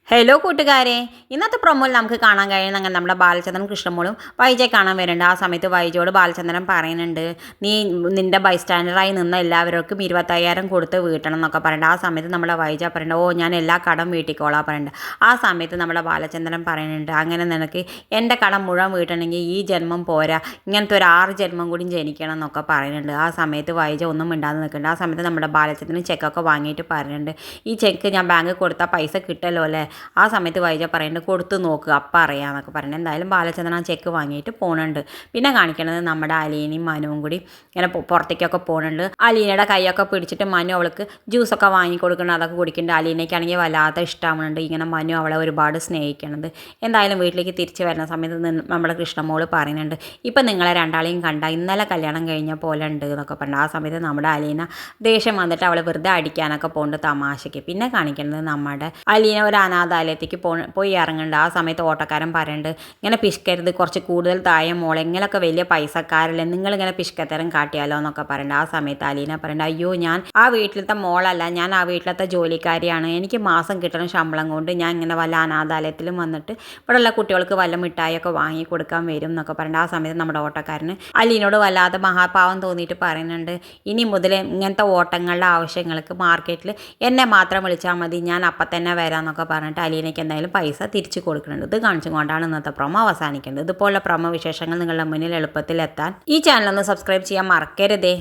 Hello കൂട്ടുകാരെ, ഇന്നത്തെ പ്രൊമോയിൽ നമുക്ക് കാണാൻ കഴിയുന്ന അങ്ങനെ നമ്മുടെ ബാലചന്ദ്രൻ കൃഷ്ണമോളും വൈജയെ കാണാൻ വരുന്നുണ്ട്. ആ സമയത്ത് വൈജയോട് ബാലചന്ദ്രൻ പറയുന്നുണ്ട്, നീ നിൻ്റെ ബൈസ്റ്റാൻഡറായി നിന്ന എല്ലാവർക്കും 25,000 കൊടുത്ത് വീട്ടണം എന്നൊക്കെ പറയുന്നുണ്ട്. ആ സമയത്ത് നമ്മുടെ വൈജ പറയുന്നുണ്ട്, ഓ ഞാൻ എല്ലാ കടം വീട്ടിക്കോളാം പറയുന്നുണ്ട്. ആ സമയത്ത് നമ്മുടെ ബാലചന്ദ്രൻ പറയുന്നുണ്ട്, അങ്ങനെ നിനക്ക് എൻ്റെ കടം മുഴുവൻ വീട്ടണമെങ്കിൽ ഈ ജന്മം പോരാ, ഇങ്ങനത്തെ ഒരു 6 ജന്മം കൂടി ജനിക്കണം എന്നൊക്കെ പറയുന്നുണ്ട്. ആ സമയത്ത് വൈജ ഒന്നും മിണ്ടാതെ നിൽക്കുന്നുണ്ട്. ആ സമയത്ത് നമ്മുടെ ബാലചന്ദ്രൻ ചെക്കൊക്കെ വാങ്ങിയിട്ട് പറയുന്നുണ്ട്, ഈ ചെക്ക് ഞാൻ ബാങ്കിൽ കൊടുത്താൽ പൈസ കിട്ടല്ലോ അല്ലേ. ആ സമയത്ത് വൈജ പറയുന്നുണ്ട്, കൊടുത്ത് നോക്കുക അപ്പം അറിയാമെന്നൊക്കെ പറയുന്നത്. എന്തായാലും ബാലചന്ദ്രൻ ആ ചെക്ക് വാങ്ങിയിട്ട് പോകുന്നുണ്ട്. പിന്നെ കാണിക്കുന്നത് നമ്മുടെ അലീനയും മനുവും കൂടി ഇങ്ങനെ പുറത്തേക്കൊക്കെ പോകുന്നുണ്ട്. അലീനയുടെ കൈയൊക്കെ പിടിച്ചിട്ട് മനു അവൾക്ക് ജ്യൂസൊക്കെ വാങ്ങി കൊടുക്കുന്നുണ്ട്, അതൊക്കെ കുടിക്കുന്നുണ്ട്. അലീനയ്ക്കാണെങ്കിൽ വല്ലാത്ത ഇഷ്ടമാവുന്നുണ്ട് ഇങ്ങനെ മനു അവളെ ഒരുപാട് സ്നേഹിക്കണത്. എന്തായാലും വീട്ടിലേക്ക് തിരിച്ച് വരുന്ന സമയത്ത് നമ്മുടെ കൃഷ്ണമോള് പറയുന്നുണ്ട്, ഇപ്പം നിങ്ങളെ രണ്ടാളെയും കണ്ട ഇന്നലെ കല്യാണം കഴിഞ്ഞ പോലെ ഉണ്ട് എന്നൊക്കെ പറഞ്ഞു. ആ സമയത്ത് നമ്മുടെ അലീന ദേഷ്യം വന്നിട്ട് അവളെ വെറുതെ അടിക്കാനൊക്കെ പോകുന്നുണ്ട് തമാശയ്ക്ക്. പിന്നെ കാണിക്കുന്നത് നമ്മുടെ അലീന ഒരു അനാഥാലയത്തേക്ക് പോയി ഇറങ്ങുന്നുണ്ട്. ആ സമയത്ത് ഓട്ടക്കാരൻ പറയുന്നുണ്ട്, ഇങ്ങനെ പിശുക്കരുത്, കുറച്ച് കൂടുതൽ താഴെ മോളെ, ഇങ്ങനെയൊക്കെ വലിയ പൈസക്കാരല്ലേ, നിങ്ങളിങ്ങനെ പിശുക്കത്തരം കാട്ടിയാലോ എന്നൊക്കെ പറയുന്നുണ്ട്. ആ സമയത്ത് അലീന പറയുന്നുണ്ട്, അയ്യോ ഞാൻ ആ വീട്ടിലത്തെ മോളല്ല, ഞാൻ ആ വീട്ടിലത്തെ ജോലിക്കാരിയാണ്, എനിക്ക് മാസം കിട്ടുന്ന ശമ്പളം കൊണ്ട് ഞാൻ ഇങ്ങനെ വല്ല അനാഥാലയത്തിലും വന്നിട്ട് ഇവിടെയുള്ള കുട്ടികൾക്ക് വല്ല മിഠായിയൊക്കെ വാങ്ങി കൊടുക്കാൻ വരും എന്നൊക്കെ പറയുന്നുണ്ട്. ആ സമയത്ത് നമ്മുടെ ഓട്ടക്കാരന് അലീനോട് വല്ലാതെ മഹാപാവം തോന്നിയിട്ട് പറയുന്നുണ്ട്, ഇനി മുതൽ ഇങ്ങനത്തെ ഓട്ടങ്ങളുടെ ആവശ്യങ്ങൾക്ക് മാർക്കറ്റിൽ എന്നെ മാത്രം വിളിച്ചാൽ മതി, ഞാൻ അപ്പം തന്നെ വരാമെന്നൊക്കെ പറഞ്ഞിട്ട് അലീനയ്ക്ക് എന്തായാലും പൈസ തിരിച്ചു കൊടുക്കുന്നുണ്ട്. ഇത് കാണിച്ചുകൊണ്ടാണ് ഇന്നത്തെ പ്രൊമോ അവസാനിക്കുന്നത്. ഇതുപോലുള്ള പ്രൊമോ വിശേഷങ്ങൾ നിങ്ങളുടെ മുന്നിൽ എളുപ്പത്തിൽ എത്താൻ ഈ ചാനൽ ഒന്ന് സബ്സ്ക്രൈബ് ചെയ്യാൻ മറക്കരുതേ.